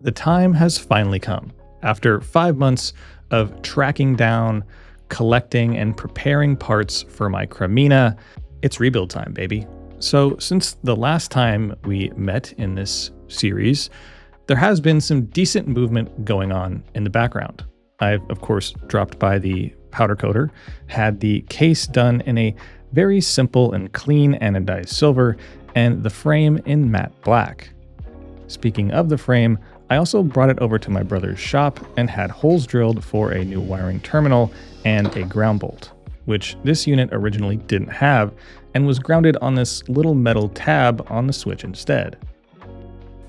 The time has finally come. After 5 months of tracking down, collecting, and preparing parts for my Cremina, it's rebuild time, baby. So since the last time we met in this series, there has been some decent movement going on in the background. I've, of course, dropped by the powder coater, had the case done in a very simple and clean anodized silver, and the frame in matte black. Speaking of the frame, I also brought it over to my brother's shop and had holes drilled for a new wiring terminal and a ground bolt, which this unit originally didn't have and was grounded on this little metal tab on the switch instead.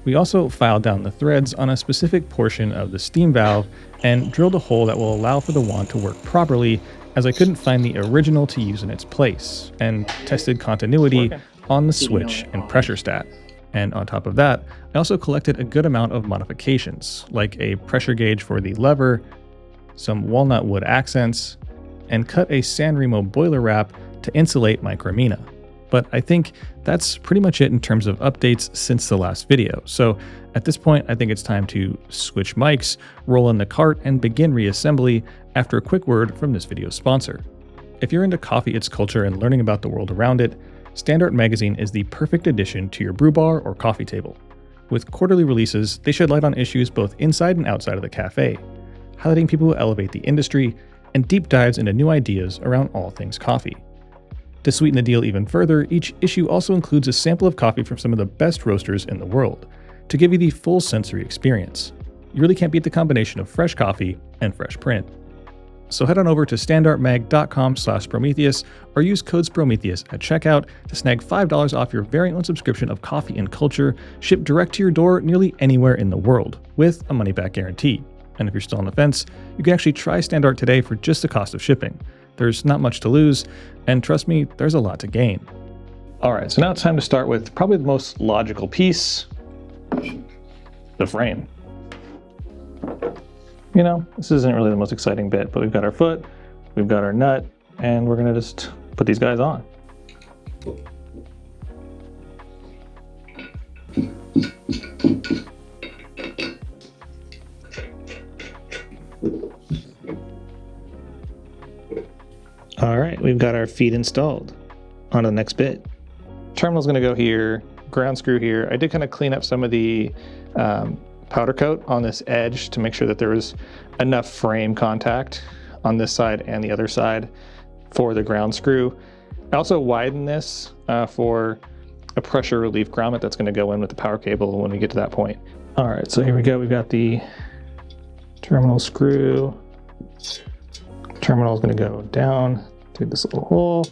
We also filed down the threads on a specific portion of the steam valve and drilled a hole that will allow for the wand to work properly, as I couldn't find the original to use in its place, and tested continuity on the switch and pressure stat. And on top of that, I also collected a good amount of modifications, like a pressure gauge for the lever, some walnut wood accents, and cut a San Remo boiler wrap to insulate my Cremina. But I think that's pretty much it in terms of updates since the last video. So at this point, I think it's time to switch mics, roll in the cart, and begin reassembly after a quick word from this video's sponsor. If you're into coffee, its culture, and learning about the world around it, Standart magazine is the perfect addition to your brew bar or coffee table. With quarterly releases, they shed light on issues both inside and outside of the cafe, highlighting people who elevate the industry, and deep dives into new ideas around all things coffee. To sweeten the deal even further, each issue also includes a sample of coffee from some of the best roasters in the world, to give you the full sensory experience. You really can't beat the combination of fresh coffee and fresh print. So head on over to standartmag.com/Sprometheus or use code Sprometheus at checkout to snag $5 off your very own subscription of coffee and culture, shipped direct to your door nearly anywhere in the world, with a money-back guarantee. And if you're still on the fence, you can actually try Standart today for just the cost of shipping. There's not much to lose, and trust me, there's a lot to gain. All right, so now it's time to start with probably the most logical piece, the frame. You know, this isn't really the most exciting bit, but we've got our foot, we've got our nut, and we're gonna just put these guys on. All right, we've got our feet installed. On to the next bit. Terminal's gonna go here, ground screw here. I did kind of clean up some of the powder coat on this edge to make sure that there was enough frame contact on this side and the other side for the ground screw. I also widened this for a pressure relief grommet that's gonna go in with the power cable when we get to that point. All right, so here we go. We've got the terminal screw. Terminal is going to go down through this little hole.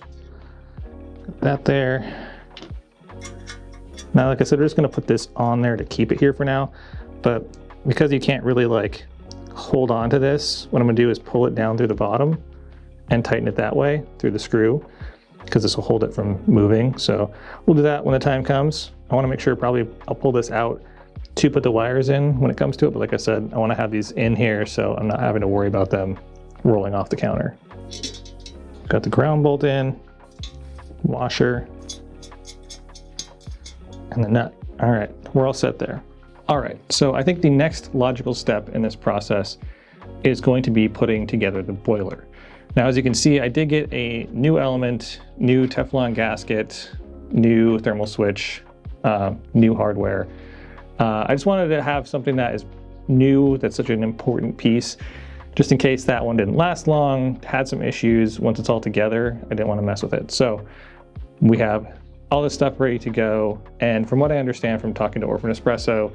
Got that there. Now, like I said, we're just going to put this on there to keep it here for now. But because you can't really like hold on to this, what I'm going to do is pull it down through the bottom and tighten it that way through the screw, because this will hold it from moving. So we'll do that when the time comes. I want to make sure probably I'll pull this out to put the wires in when it comes to it. But like I said, I want to have these in here so I'm not having to worry about them rolling off the counter. Got the ground bolt in, washer, and the nut. All right, we're all set there. All right, so I think the next logical step in this process is going to be putting together the boiler. Now, as you can see, I did get a new element, new Teflon gasket, new thermal switch, new hardware. I just wanted to have something that is new, that's such an important piece, just in case that one didn't last long, had some issues. Once it's all together, I didn't want to mess with it. So we have all this stuff ready to go. And from what I understand from talking to Orphan Espresso,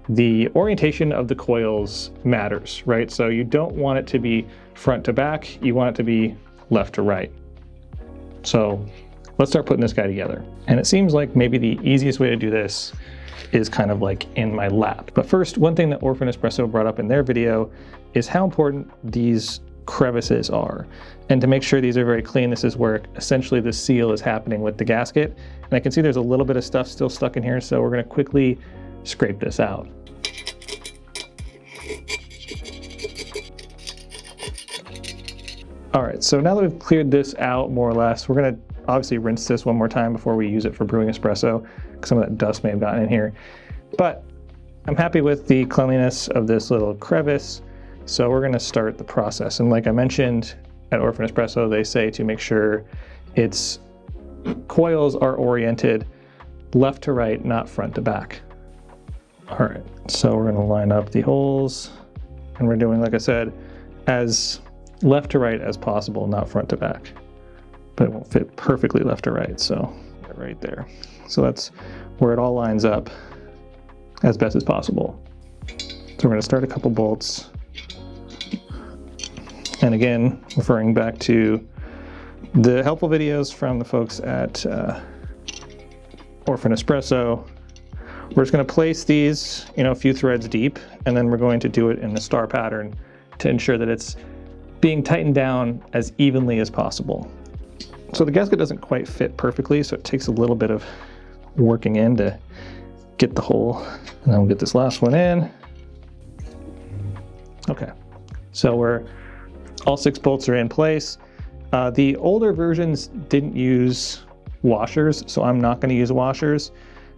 the orientation of the coils matters, right? So you don't want it to be front to back, you want it to be left to right. So let's start putting this guy together. And it seems like maybe the easiest way to do this is kind of like in my lap. But first, one thing that Orphan Espresso brought up in their video is how important these crevices are. And to make sure these are very clean, this is where essentially the seal is happening with the gasket. And I can see there's a little bit of stuff still stuck in here, so we're gonna quickly scrape this out. All right, so now that we've cleared this out more or less, we're gonna obviously rinse this one more time before we use it for brewing espresso, because some of that dust may have gotten in here. But I'm happy with the cleanliness of this little crevice, so we're gonna start the process. And like I mentioned, at Orphan Espresso, they say to make sure its coils are oriented left to right, not front to back. All right, so we're gonna line up the holes, and we're doing, like I said, as left to right as possible, not front to back. But it won't fit perfectly left to right, so right there. So that's where it all lines up as best as possible. So we're gonna start a couple bolts. And again, referring back to the helpful videos from the folks at Orphan Espresso, we're just going to place these, a few threads deep, and then we're going to do it in the star pattern to ensure that it's being tightened down as evenly as possible. So the gasket doesn't quite fit perfectly, so it takes a little bit of working in to get the hole. And then we'll get this last one in. Okay, so all 6 bolts are in place. The older versions didn't use washers, so I'm not going to use washers,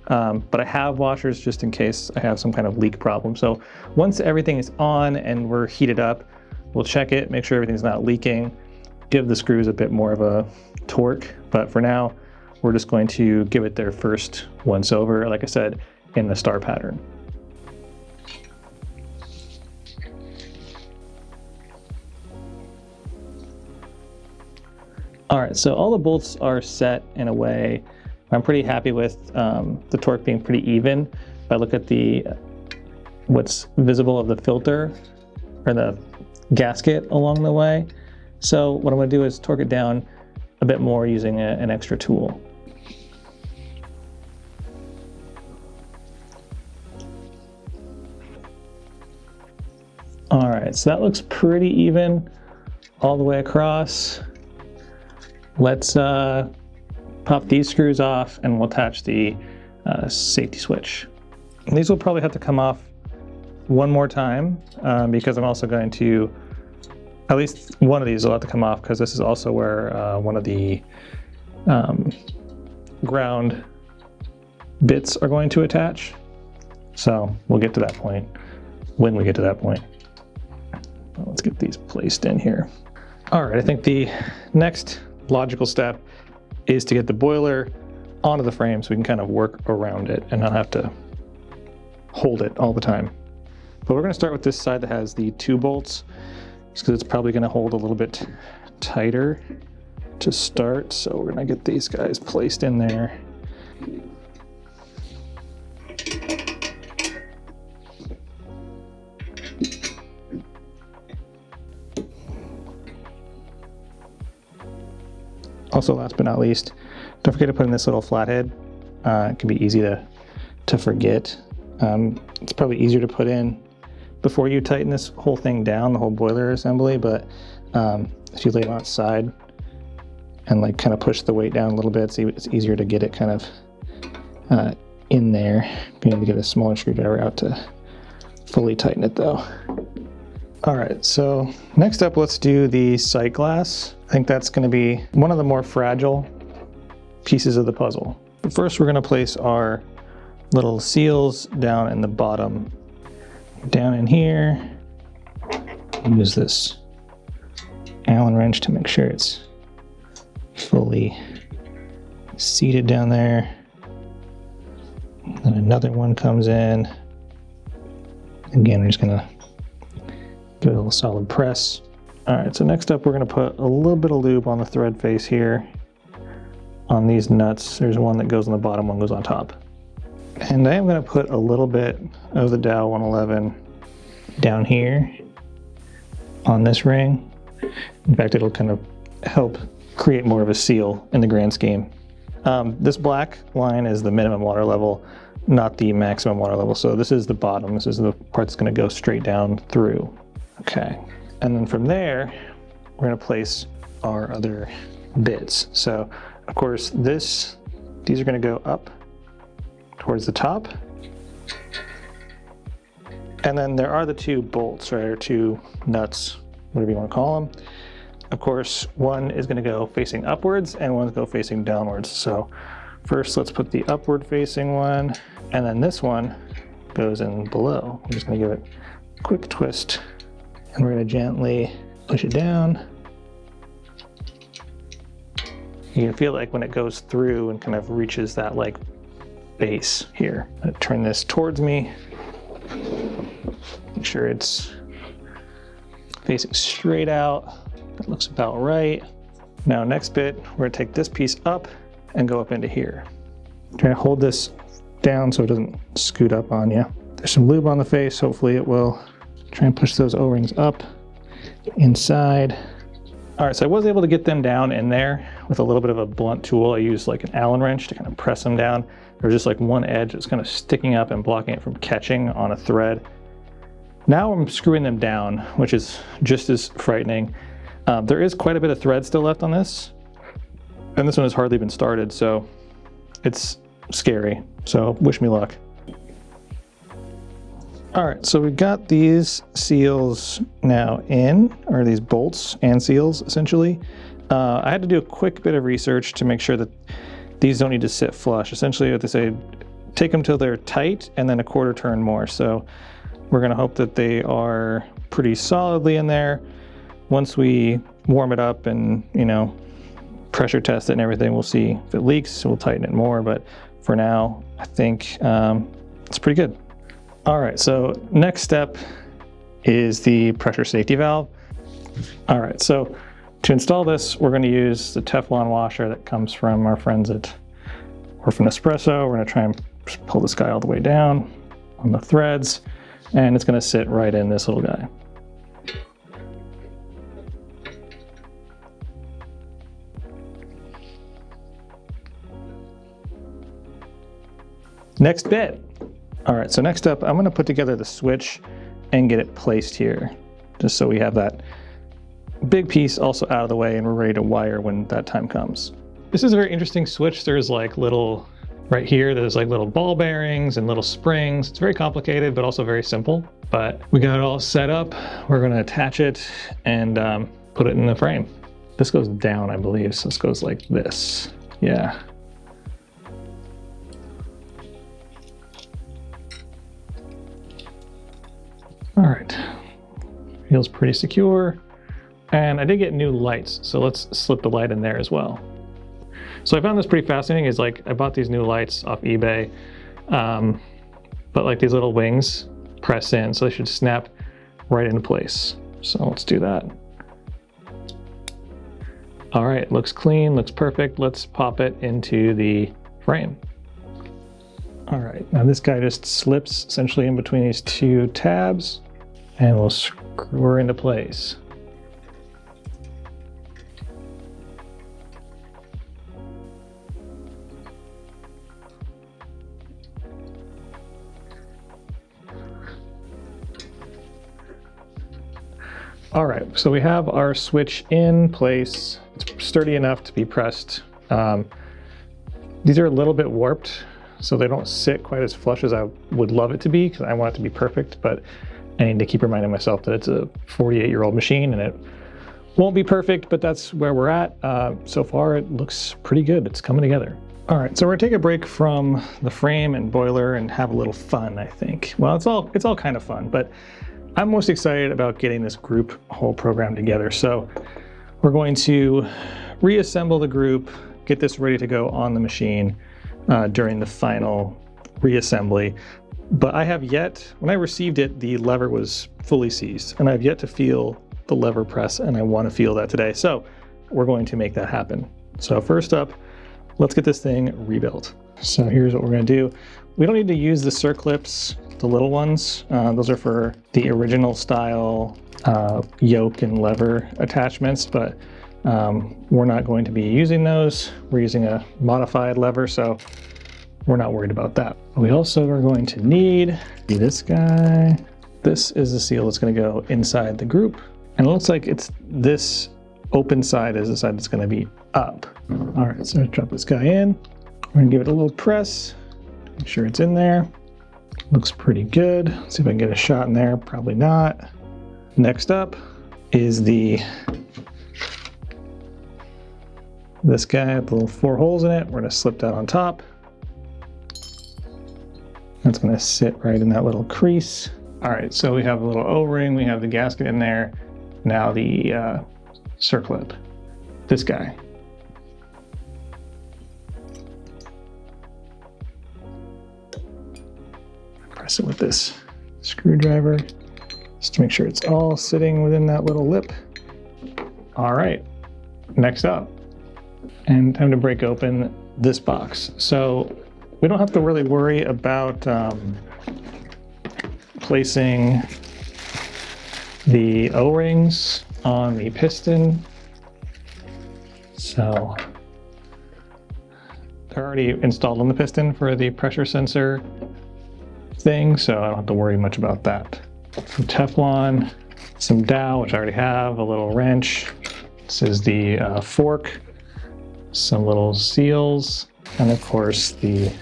but I have washers just in case I have some kind of leak problem. So once everything is on and we're heated up, we'll check it, make sure everything's not leaking, give the screws a bit more of a torque. But for now, we're just going to give it their first once over, like I said, in the star pattern. All right, so all the bolts are set in a way I'm pretty happy with, the torque being pretty even. If I look at what's visible of the filter or the gasket along the way. So what I'm gonna do is torque it down a bit more using an extra tool. All right, so that looks pretty even all the way across. Let's pop these screws off and we'll attach the safety switch. And these will probably have to come off one more time because I'm also going to, at least one of these will have to come off because this is also where one of the ground bits are going to attach. So we'll get to that point when we get to that point. Let's get these placed in here. All right, I think the next logical step is to get the boiler onto the frame so we can kind of work around it and not have to hold it all the time. But we're going to start with this side that has the 2 bolts because it's probably going to hold a little bit tighter to start. So we're going to get these guys placed in there. Also, last but not least, don't forget to put in this little flathead. It can be easy to forget. It's probably easier to put in before you tighten this whole thing down, the whole boiler assembly, but if you lay it on its side and like kind of push the weight down a little bit, it's easier to get it kind of in there. You need to get a smaller screwdriver out to fully tighten it though. All right, so next up, let's do the sight glass. I think that's going to be one of the more fragile pieces of the puzzle. But first, we're going to place our little seals down in the bottom. Down in here, use this Allen wrench to make sure it's fully seated down there. Then another one comes in. Again, we're just going to give it a little solid press. All right, so next up, we're going to put a little bit of lube on the thread face here on these nuts. There's one that goes on the bottom, one goes on top. And I am going to put a little bit of the Dow 111 down here on this ring. In fact, it'll kind of help create more of a seal in the grand scheme. This black line is the minimum water level, not the maximum water level. So this is the bottom. This is the part that's going to go straight down through. Okay. And then from there, we're going to place our other bits. So of course, these are going to go up towards the top. And then there are the 2 bolts, right, or 2 nuts, whatever you want to call them. Of course, one is going to go facing upwards and one's go facing downwards. So first, let's put the upward facing one, and then this one goes in below. I'm just gonna give it a quick twist, and we're gonna gently push it down. You can feel like when it goes through and kind of reaches that like base here. I'm gonna turn this towards me. Make sure it's facing straight out. That looks about right. Now next bit, we're gonna take this piece up and go up into here. Try to hold this down so it doesn't scoot up on you. There's some lube on the face. Hopefully it will. Try and push those O-rings up inside. All right, so I was able to get them down in there with a little bit of a blunt tool. I used like an Allen wrench to kind of press them down. There was just like one edge that's kind of sticking up and blocking it from catching on a thread. Now I'm screwing them down, which is just as frightening. There is quite a bit of thread still left on this, and this one has hardly been started, so it's scary. So wish me luck. All right, so we've got these seals now in, or these bolts and seals essentially. I had to do a quick bit of research to make sure that these don't need to sit flush. Essentially what they say, take them till they're tight and then a quarter turn more. So we're gonna hope that they are pretty solidly in there. Once we warm it up and, you know, pressure test it and everything, we'll see if it leaks, so we'll tighten it more. But for now, I think it's pretty good. All right, so next step is the pressure safety valve. All right, so to install this, we're going to use the Teflon washer that comes from our friends at Orphan Espresso. We're going to try and pull this guy all the way down on the threads, and it's going to sit right in this little guy. Next bit. All right, so next up, I'm gonna put together the switch and get it placed here, just so we have that big piece also out of the way and we're ready to wire when that time comes. This is a very interesting switch. There's like little, right here, there's like little ball bearings and little springs. It's very complicated, but also very simple. But we got it all set up. We're gonna attach it and put it in the frame. This goes down, I believe, so this goes like this. Yeah. All right, feels pretty secure. And I did get new lights, so let's slip the light in there as well. So I found this pretty fascinating. Is like, I bought these new lights off eBay, but like these little wings press in, so they should snap right into place. So let's do that. All right, looks clean, looks perfect. Let's pop it into the frame. All right, now this guy just slips essentially in between these two tabs, and we'll screw her into place. All right, so we have our switch in place. It's sturdy enough to be pressed. These are a little bit warped, so they don't sit quite as flush as I would love it to be, because I want it to be perfect, but I need to keep reminding myself that it's a 48-year-old machine and it won't be perfect, but that's where we're at. So far, it looks pretty good. It's coming together. All right, so we're gonna take a break from the frame and boiler and have a little fun, I think. Well, it's all kind of fun, but I'm most excited about getting this group whole program together. So we're going to reassemble the group, get this ready to go on the machine during the final reassembly. But I have yet, when I received it, the lever was fully seized, and I've yet to feel the lever press, and I want to feel that today. So we're going to make that happen. So first up, let's get this thing rebuilt. So here's what we're going to do. We don't need to use the circlips, the little ones. Those are for the original style yoke and lever attachments, but we're not going to be using those. We're using a modified lever, so we're not worried about that. We also are going to need this guy. This is the seal that's going to go inside the group. And it looks like it's this open side is the side that's going to be up. All right, so let's drop this guy in. We're going to give it a little press, make sure it's in there. Looks pretty good. Let's see if I can get a shot in there. Probably not. Next up is this guy with the little 4 holes in it. We're going to slip that on top. That's gonna sit right in that little crease. All right, so we have a little O-ring, we have the gasket in there. Now the circlip, this guy. Press it with this screwdriver just to make sure it's all sitting within that little lip. All right, next up, and time to break open this box. So we don't have to really worry about placing the O-rings on the piston. So they're already installed on the piston for the pressure sensor thing, so I don't have to worry much about that. Some Teflon, some dowel, which I already have, a little wrench. This is the fork, some little seals, and of course the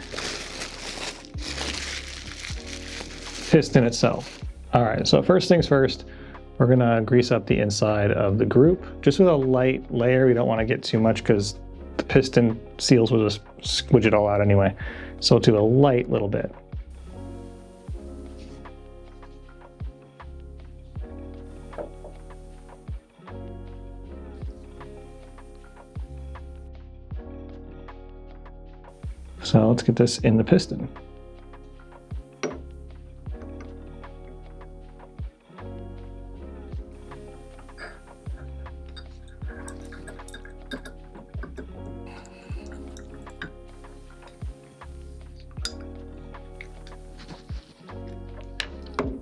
piston itself. All right, so first things first, we're gonna grease up the inside of the group, just with a light layer. We don't wanna get too much because the piston seals will just squidge it all out anyway. So we'll do a light little bit. So let's get this in the piston.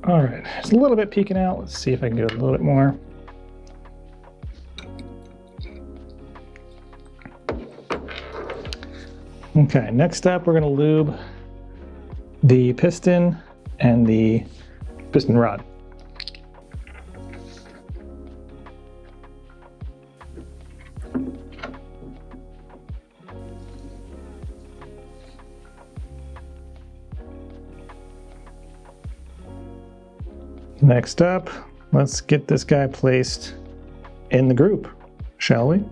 All right, it's a little bit peeking out. Let's see if I can do it a little bit more. Okay, next up, we're gonna lube the piston and the piston rod. Next up, let's get this guy placed in the group, shall we?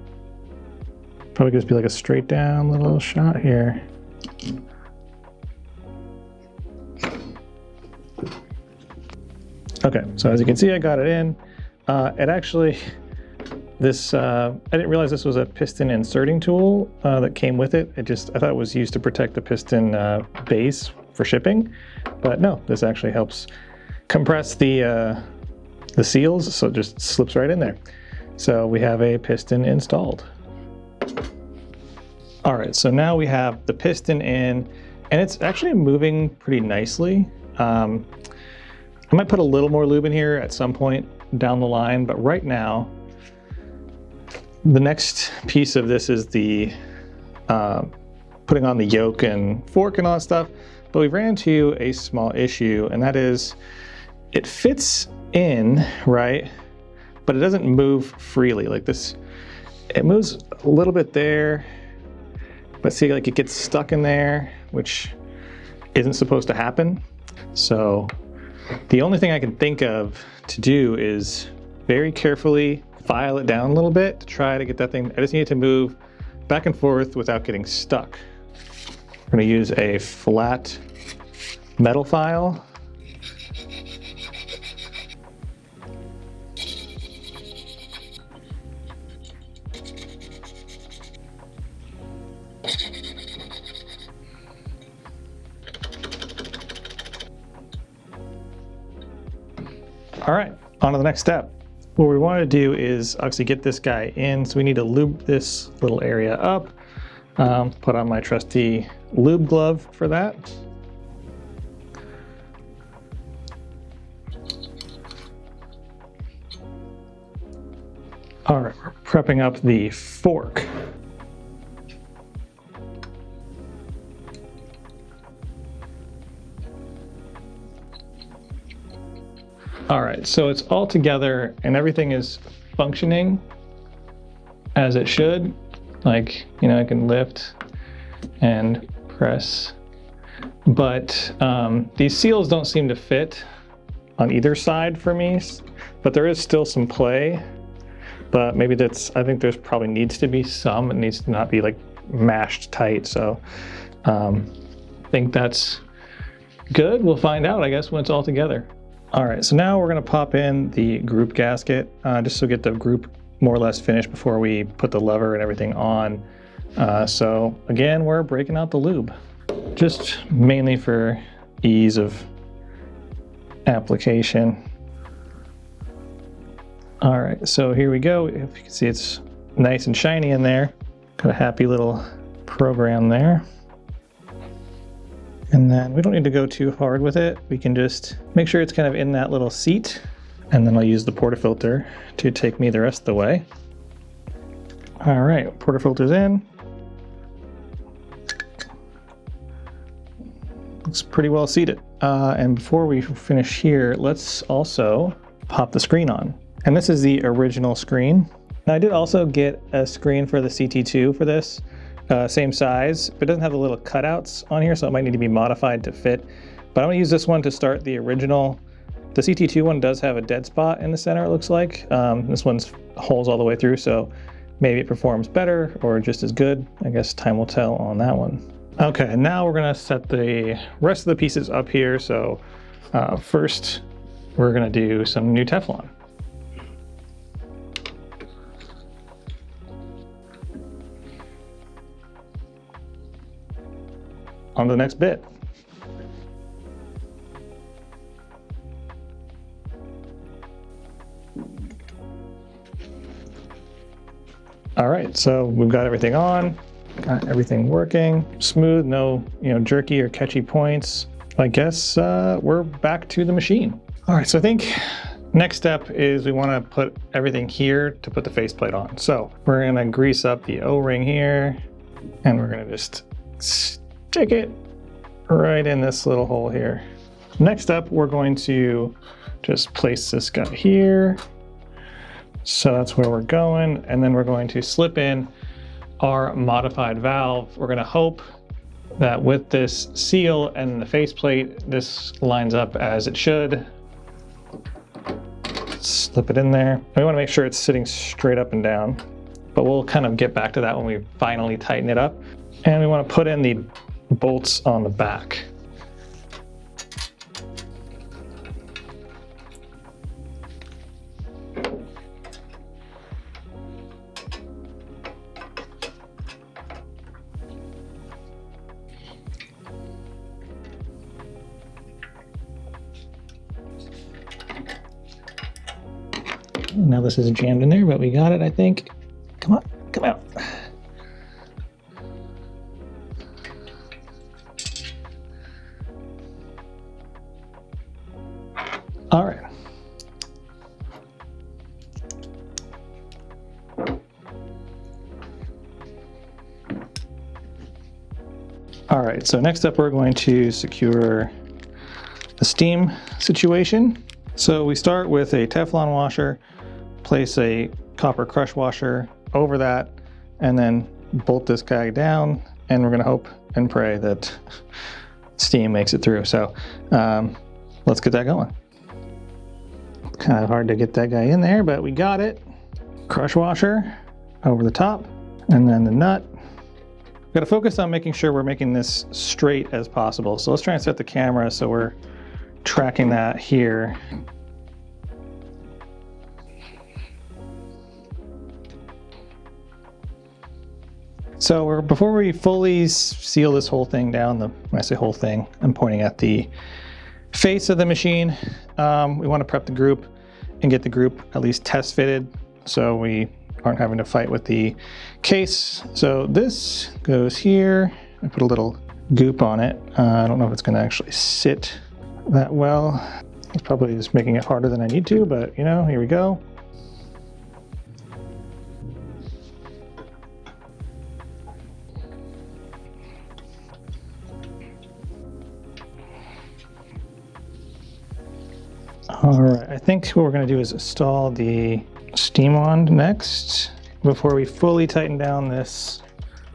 Probably just be like a straight down little shot here. Okay, so as you can see, I got it in. It actually, I didn't realize this was a piston inserting tool that came with it. I thought it was used to protect the piston base for shipping, but no, this actually helps compress the seals, so it just slips right in there. So we have a piston installed. All right, so now we have the piston in, and it's actually moving pretty nicely. I might put a little more lube in here at some point down the line, but right now, the next piece of this is the putting on the yoke and fork and all that stuff. But we ran into a small issue, and that is it fits in, right? But it doesn't move freely like this. It moves a little bit there, but see, like it gets stuck in there, which isn't supposed to happen. So the only thing I can think of to do is very carefully file it down a little bit to try to get that thing. I just need it to move back and forth without getting stuck. I'm gonna use a flat metal file. All right, on to the next step. What we want to do is obviously get this guy in, so we need to lube this little area up. Put on my trusty lube glove for that. All right, we're prepping up the fork. All right, so it's all together and everything is functioning as it should. Like, you know, I can lift and press, but these seals don't seem to fit on either side for me, but there is still some play. But maybe I think there's probably needs to be some, it needs to not be like mashed tight. So I think that's Good, we'll find out, I guess, when it's all together. All right, so now we're gonna pop in the group gasket, just to get the group more or less finished before we put the lever and everything on. So again, we're breaking out the lube, just mainly for ease of application. All right, so here we go. If you can see, it's nice and shiny in there. Got a happy little program there. And then we don't need to go too hard with it. We can just make sure it's kind of in that little seat. And then I'll use the portafilter to take me the rest of the way. All right, portafilter's in. Looks pretty well seated. And before we finish here, let's also pop the screen on. And this is the original screen. Now I did also get a screen for the CT2 for this. Same size, but it doesn't have the little cutouts on here, so it might need to be modified to fit. But I'm gonna use this one to start the original. The CT2 one does have a dead spot in the center, it looks like. This one's holes all the way through, so maybe it performs better or just as good. I guess time will tell on that one. Okay, now we're gonna set the rest of the pieces up here. So first, we're gonna do some new Teflon. On to the next bit. All right, so we've got everything on, got everything working, smooth, no jerky or catchy points. I guess we're back to the machine. All right, so I think next step is we want to put everything here to put the faceplate on. So we're gonna grease up the O-ring here, and we're gonna just stick it right in this little hole here. Next up, we're going to just place this guy here. So that's where we're going. And then we're going to slip in our modified valve. We're gonna hope that with this seal and the faceplate, this lines up as it should. Slip it in there. We wanna make sure it's sitting straight up and down, but we'll kind of get back to that when we finally tighten it up. And we wanna put in the bolts on the back. Now this is jammed in there, but we got it, I think. Come on, come out. All right. All right, so next up we're going to secure the steam situation. So we start with a Teflon washer, place a copper crush washer over that, and then bolt this guy down, and we're gonna hope and pray that steam makes it through. So let's get that going. Kind of hard to get that guy in there, but we got it. Crush washer over the top, and then the nut. We've got to focus on making sure we're making this straight as possible. So let's try and set the camera so we're tracking that here. So before we fully seal this whole thing down, when I say whole thing, I'm pointing at the face of the machine. We want to prep the group and get the group at least test fitted so we aren't having to fight with the case. So this goes here. I put a little goop on it. I don't know if it's going to actually sit that well. It's probably just making it harder than I need to, but here we go. All right, I think what we're going to do is install the steam wand next before we fully tighten down this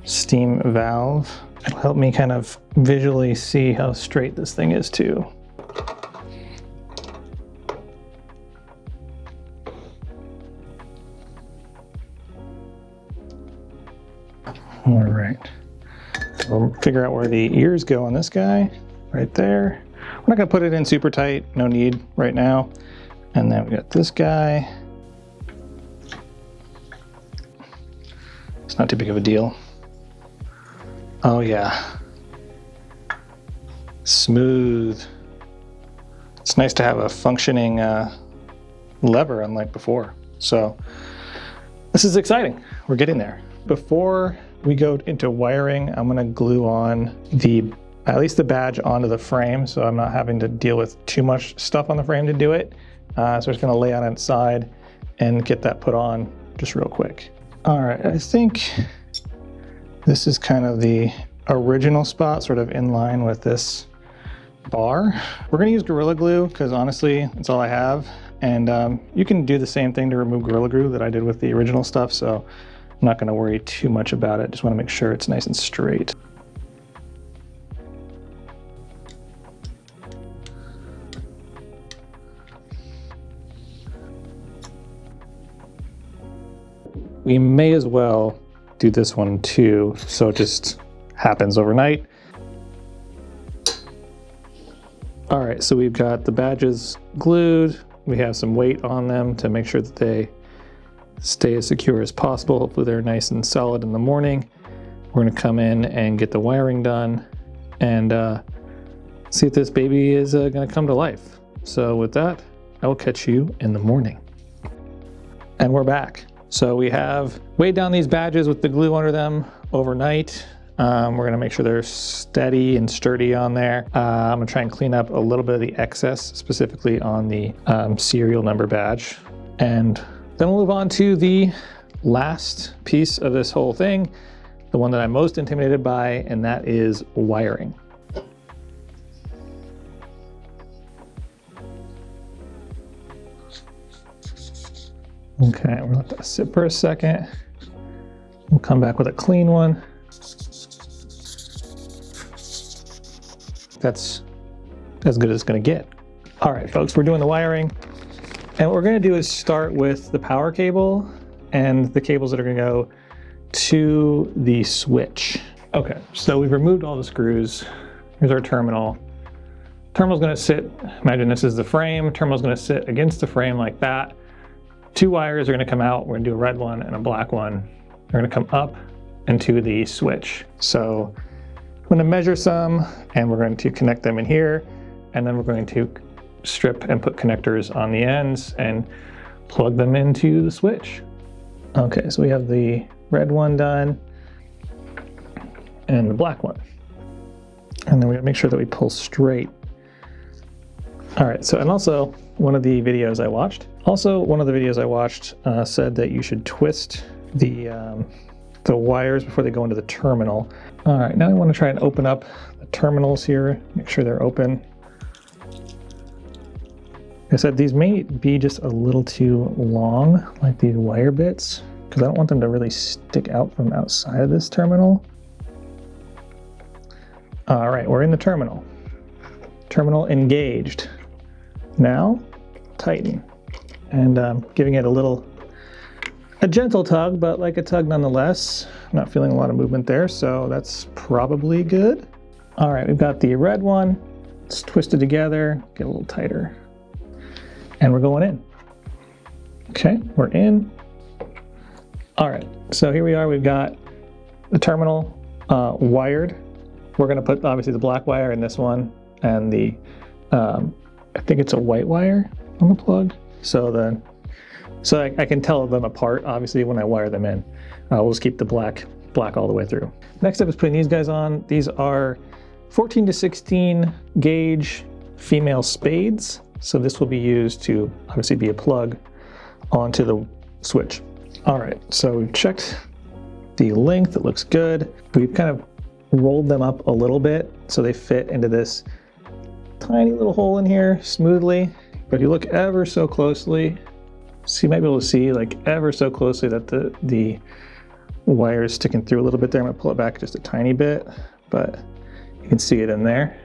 steam valve. It'll help me kind of visually see how straight this thing is too. All right, so we'll figure out where the ears go on this guy, right there. not gonna put it in super tight, no need right now. And then we got this guy. It's not too big of a deal. Oh yeah. Smooth. It's nice to have a functioning lever unlike before. So this is exciting. We're getting there. Before we go into wiring, I'm gonna glue on at least the badge onto the frame, so I'm not having to deal with too much stuff on the frame to do it. So I'm just gonna lay on its side and get that put on just real quick. All right, I think this is kind of the original spot, sort of in line with this bar. We're gonna use Gorilla Glue because honestly, it's all I have. And you can do the same thing to remove Gorilla Glue that I did with the original stuff, so I'm not gonna worry too much about it. Just wanna make sure it's nice and straight. We may as well do this one too, so it just happens overnight. All right, so we've got the badges glued. We have some weight on them to make sure that they stay as secure as possible. Hopefully they're nice and solid in the morning. We're gonna come in and get the wiring done and see if this baby is gonna come to life. So with that, I will catch you in the morning. And we're back. So we have weighed down these badges with the glue under them overnight. We're gonna make sure they're steady and sturdy on there. I'm gonna try and clean up a little bit of the excess, specifically on the serial number badge. And then we'll move on to the last piece of this whole thing, the one that I'm most intimidated by, and that is wiring. Okay, we're gonna let that sit for a second. We'll come back with a clean one. That's as good as it's gonna get. All right, folks, we're doing the wiring. And what we're gonna do is start with the power cable and the cables that are gonna go to the switch. Okay, so we've removed all the screws. Here's our terminal. Terminal's gonna sit, imagine this is the frame. Terminal's gonna sit against the frame like that. Two wires are gonna come out. We're gonna do a red one and a black one. They're gonna come up into the switch. So I'm gonna measure some and we're going to connect them in here. And then we're going to strip and put connectors on the ends and plug them into the switch. Okay, so we have the red one done and the black one. And then we gotta make sure that we pull straight. All right, so, and also one of the videos I watched said that you should twist the wires before they go into the terminal. All right, now I want to try and open up the terminals here, make sure they're open. Like I said, these may be just a little too long, like these wire bits, because I don't want them to really stick out from outside of this terminal. All right, we're in the terminal. Terminal engaged. Now, tighten. And giving it a gentle tug, but like a tug nonetheless. I'm not feeling a lot of movement there, so that's probably good. All right, we've got the red one. Let's twist it together, get a little tighter. And we're going in. Okay, we're in. All right, so here we are. We've got the terminal wired. We're gonna put obviously the black wire in this one and the, I think it's a white wire on the plug. So I can tell them apart, obviously, when I wire them in. We'll just keep the black all the way through. Next up is putting these guys on. These are 14 to 16 gauge female spades. So this will be used to obviously be a plug onto the switch. All right, so we've checked the length, it looks good. We've kind of rolled them up a little bit so they fit into this tiny little hole in here smoothly. But if you look ever so closely, so you might be able to see like ever so closely that the wire is sticking through a little bit there. I'm gonna pull it back just a tiny bit, but you can see it in there.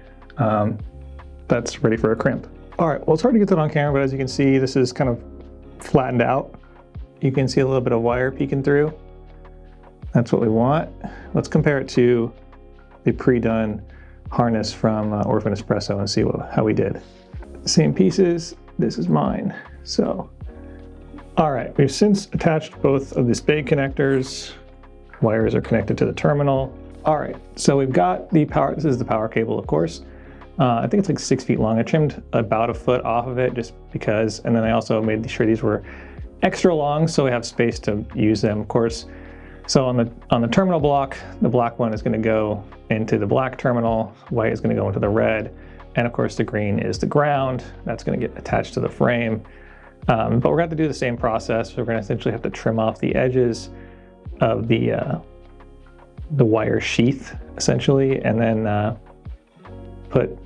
That's ready for a crimp. All right, well, it's hard to get that on camera, but as you can see, this is kind of flattened out. You can see a little bit of wire peeking through. That's what we want. Let's compare it to the pre-done harness from Orphan Espresso and see how we did. Same pieces, this is mine. So, all right, we've since attached both of the spade connectors. Wires are connected to the terminal. All right, so we've got the power, this is the power cable, of course. I think it's like 6 feet long. I trimmed about a foot off of it just because, and then I also made sure these were extra long so we have space to use them, of course. So on the terminal block, the black one is going to go into the black terminal, white is going to go into the red, and of course the green is the ground. That's going to get attached to the frame. But we're going to have to do the same process. We're going to essentially have to trim off the edges of the wire sheath, essentially, and then put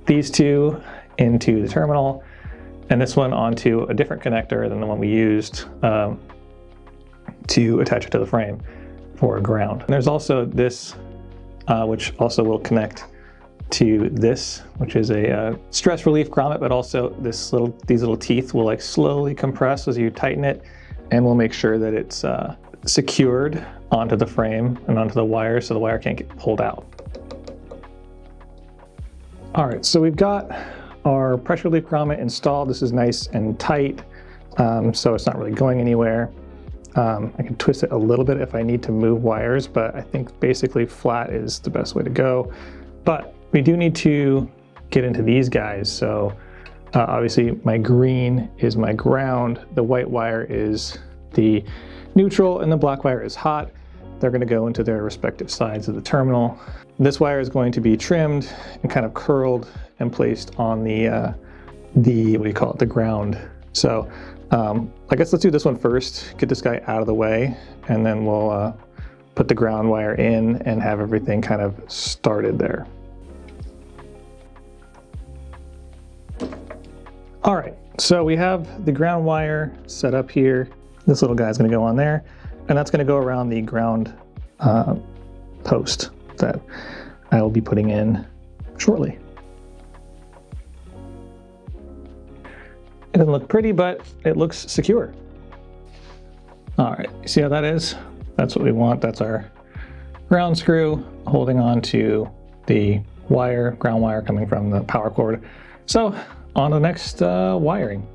these two into the terminal, and this one onto a different connector than the one we used to attach it to the frame for ground. And there's also this, which also will connect to this, which is a stress relief grommet, but also these little teeth will like slowly compress as you tighten it, and we'll make sure that it's secured onto the frame and onto the wire so the wire can't get pulled out. All right, so we've got our pressure relief grommet installed. This is nice and tight, so it's not really going anywhere. I can twist it a little bit if I need to move wires, but I think basically flat is the best way to go. But we do need to get into these guys. So obviously my green is my ground, the white wire is the neutral, and the black wire is hot. They're going to go into their respective sides of the terminal. This wire is going to be trimmed and kind of curled and placed on the what do you call it, the ground. So I guess let's do this one first, get this guy out of the way, and then we'll put the ground wire in and have everything kind of started there. All right, so we have the ground wire set up here. This little guy is going to go on there, and that's going to go around the ground post that I will be putting in shortly. It doesn't look pretty, but it looks secure. All right, you see how that is? That's what we want. That's our ground screw holding on to the wire, ground wire coming from the power cord. So on to the next wiring.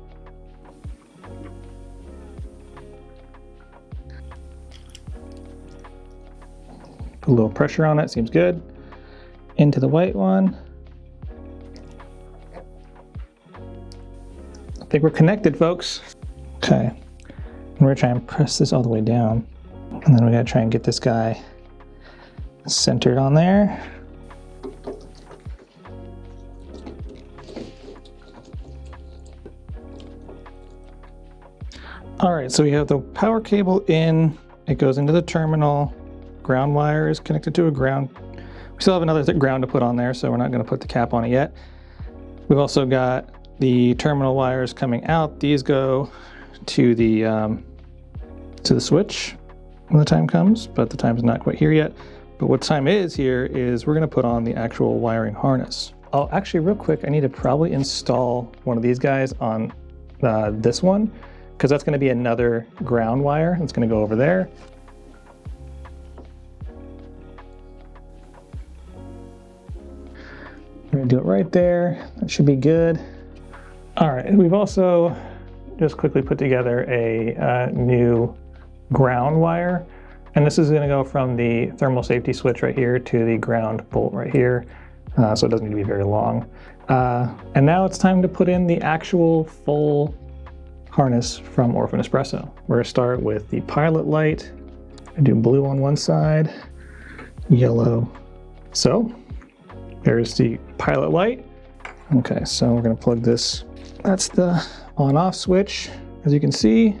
Put a little pressure on it, seems good. Into the white one. I think we're connected, folks. Okay, and we're gonna try and press this all the way down. And then we gotta try and get this guy centered on there. All right, so we have the power cable in, it goes into the terminal. Ground wire is connected to a ground. We still have another ground to put on there, so we're not going to put the cap on it yet. We've also got the terminal wires coming out. These go to the switch when the time comes, but the time's not quite here yet. But what time is here is we're going to put on the actual wiring harness. Oh, actually, real quick, I need to probably install one of these guys on this one, because that's going to be another ground wire. It's going to go over there. We're gonna do it right there. That should be good. All right, and we've also just quickly put together a new ground wire. And this is gonna go from the thermal safety switch right here to the ground bolt right here. So it doesn't need to be very long. And now it's time to put in the actual full harness from Orphan Espresso. We're gonna start with the pilot light. I do blue on one side, yellow. So there's the pilot light. Okay, so we're gonna plug this. That's the on-off switch, as you can see.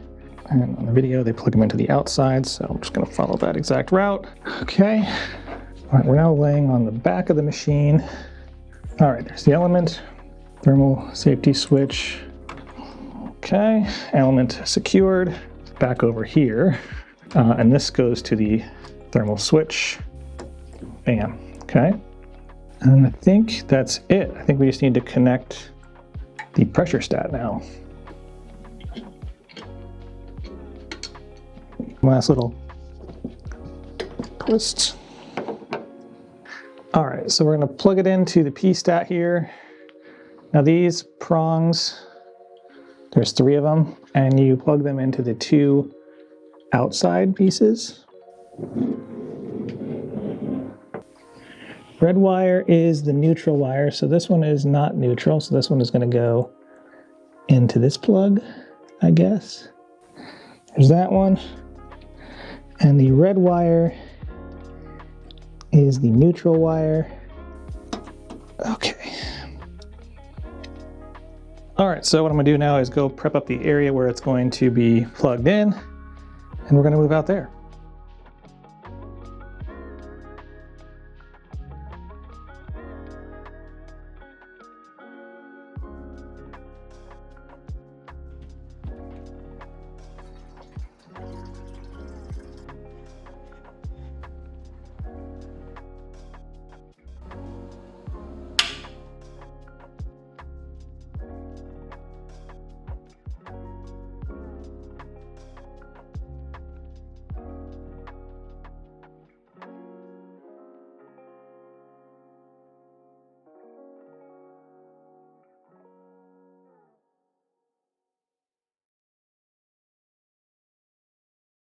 And on the video, they plug them into the outside, so I'm just gonna follow that exact route. Okay, all right, we're now laying on the back of the machine. All right, there's the element, thermal safety switch. Okay, element secured. Back over here, and this goes to the thermal switch. Bam, okay. And I think that's it. I think we just need to connect the pressure stat now. Last little twist. All right, right, so we're gonna plug it into the P-stat here. Now these prongs, there's 3 of them, and you plug them into the 2 outside pieces. Red wire is the neutral wire, so this one is not neutral, so this one is going to go into this plug, I guess. There's that one. And the red wire is the neutral wire. Okay. All right, so what I'm going to do now is go prep up the area where it's going to be plugged in, and we're going to move out there.